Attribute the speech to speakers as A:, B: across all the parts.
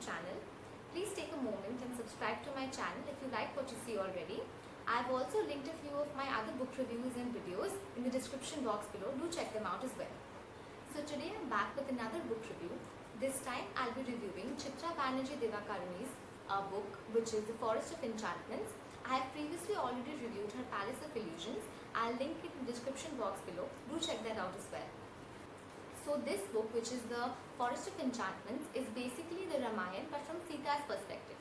A: channel. Please take a moment and subscribe to my channel if you like what you see already. I've also linked a few of my other book reviews and videos in the description box below. Do check them out as well. So today I'm back with another book review. This time I'll be reviewing Chitra Banerjee Divakaruni's book, which is The Forest of Enchantments. I have previously already reviewed her Palace of Illusions. I'll link it in the description box below. Do check that out as well. So this book, which is The Forest of Enchantments, is basically the Ramayana but from Sita's perspective.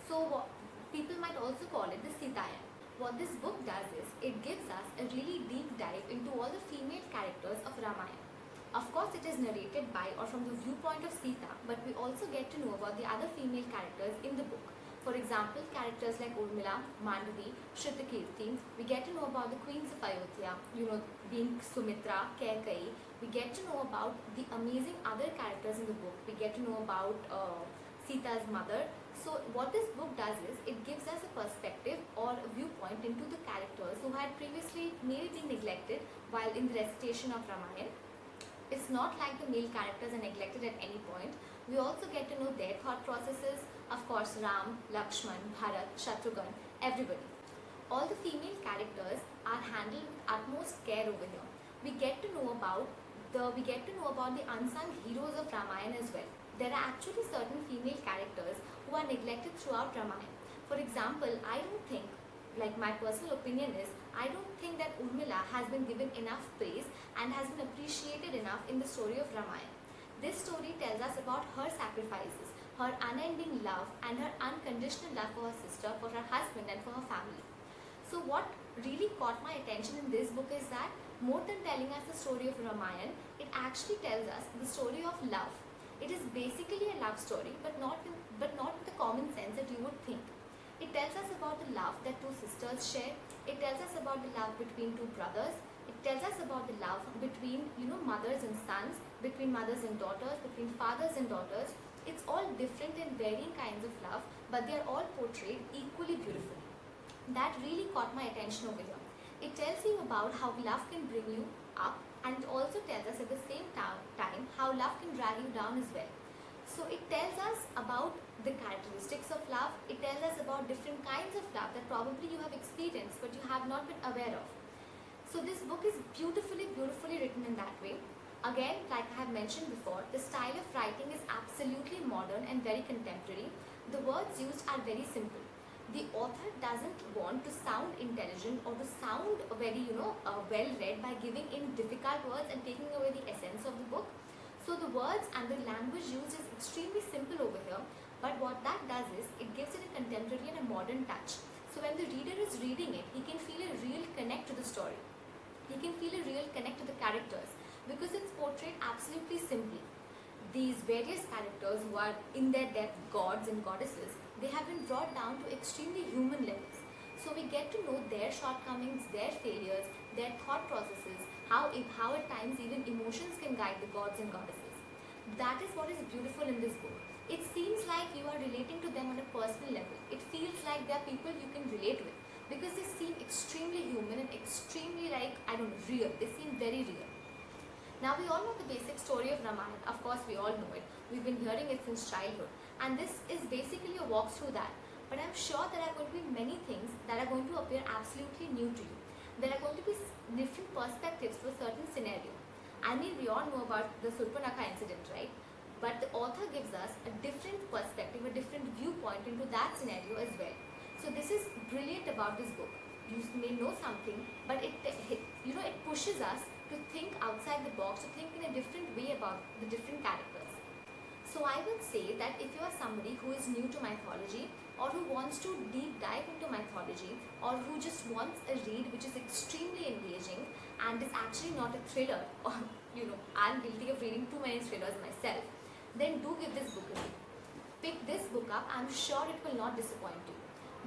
A: So people might also call it the Sitayan. What this book does is, it gives us a really deep dive into all the female characters of Ramayana. Of course, it is narrated by or from the viewpoint of Sita, but we also get to know about the other female characters in the book. For example, characters like Urmila, Mandavi, Shrutakirti. We get to know about the queens of Ayodhya, being Sumitra, Kaikeyi. We get to know about the amazing other characters in the book. We get to know about Sita's mother. So what this book does is, it gives us a perspective or a viewpoint into the characters who had previously maybe been neglected while in the recitation of Ramayana. It's not like the male characters are neglected at any point. We also get to know their thought processes. Of course, Ram, Lakshman, Bharat, Shatrughan, everybody. All the female characters are handled with utmost care over here. We get to know about the unsung heroes of Ramayana as well. There are actually certain female characters who are neglected throughout Ramayana. For example, I don't think, like my personal opinion is, I don't think that Urmila has been given enough praise and has been appreciated enough in the story of Ramayana. This story tells us about her sacrifices, her unending love and her unconditional love for her sister, for her husband and for her family. So what really caught my attention in this book is that more than telling us the story of Ramayana, it actually tells us the story of love. It is basically a love story, but not in the common sense that you would think. It tells us about the love that two sisters share. It tells us about the love between two brothers. It tells us about the love between mothers and sons, between mothers and daughters, between fathers and daughters. It's all different and varying kinds of love, but they are all portrayed equally beautifully. That really caught my attention over here. It tells you about how love can bring you up, and it also tells us at the same time how love can drag you down as well. So it tells us about the characteristics of love. It tells us about different kinds of love that probably you have experienced but you have not been aware of. So this book is beautifully written in that way. Again, like I have mentioned before, the style of writing is absolutely modern and very contemporary. The words used are very simple. The author doesn't want to sound intelligent or to sound very well read by giving in difficult words and taking away the essence of the book. So the words and the language used is extremely simple over here, but what that does is, it gives it a contemporary and a modern touch. So when the reader is reading it, he can feel a real connect to the story. He can feel a real connect to the characters because it's portrayed absolutely simply. These various characters who are in their depth gods and goddesses, they have been brought down to extremely human levels. So we get to know their shortcomings, their failures, their thought processes, how at times even emotions can guide the gods and goddesses. That is what is beautiful in this book. It seems like you are relating to them on a personal level. It feels like they are people you can relate with because they seem extremely human and extremely real. They seem very real. Now we all know the basic story of Ramayana. Of course, we all know it. We've been hearing it since childhood. And this is basically a walk through that. But I'm sure there are going to be many things that are going to appear absolutely new to you. There are going to be different perspectives to a certain scenario. I mean, we all know about the Surpanakha incident, right? But the author gives us a different perspective, a different viewpoint into that scenario as well. So this is brilliant about this book. You may know something, but it pushes us to think outside the box, to think in a different way about the different characters. So I would say that if you are somebody who is new to mythology, or who wants to deep dive into mythology, or who just wants a read which is extremely engaging and is actually not a thriller, or I'm guilty of reading too many thrillers myself, then do give this book a read. Pick this book up. I'm sure it will not disappoint you.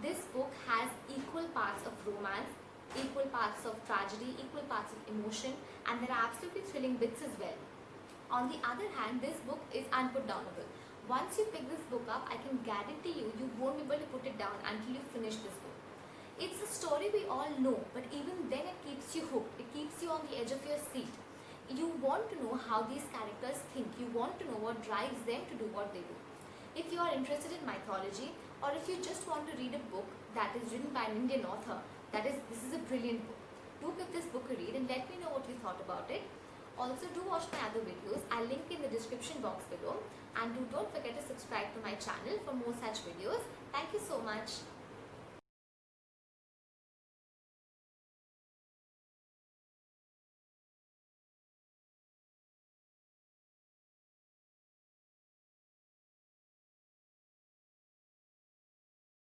A: This book has equal parts of romance, equal parts of tragedy, equal parts of emotion, and there are absolutely thrilling bits as well. On the other hand, this book is unputdownable. Once you pick this book up, I can guarantee you won't be able to put it down until you finish this book. It's a story we all know, but even then it keeps you hooked. It keeps you on the edge of your seat. You want to know how these characters think. You want to know what drives them to do what they do. If you are interested in mythology, or if you just want to read a book that is written by an Indian author, this is a brilliant book. Do give this book a read and let me know what you thought about it. Also, do watch my other videos. I'll link in the description box below. And don't forget to subscribe to my channel for more such videos. Thank you so much.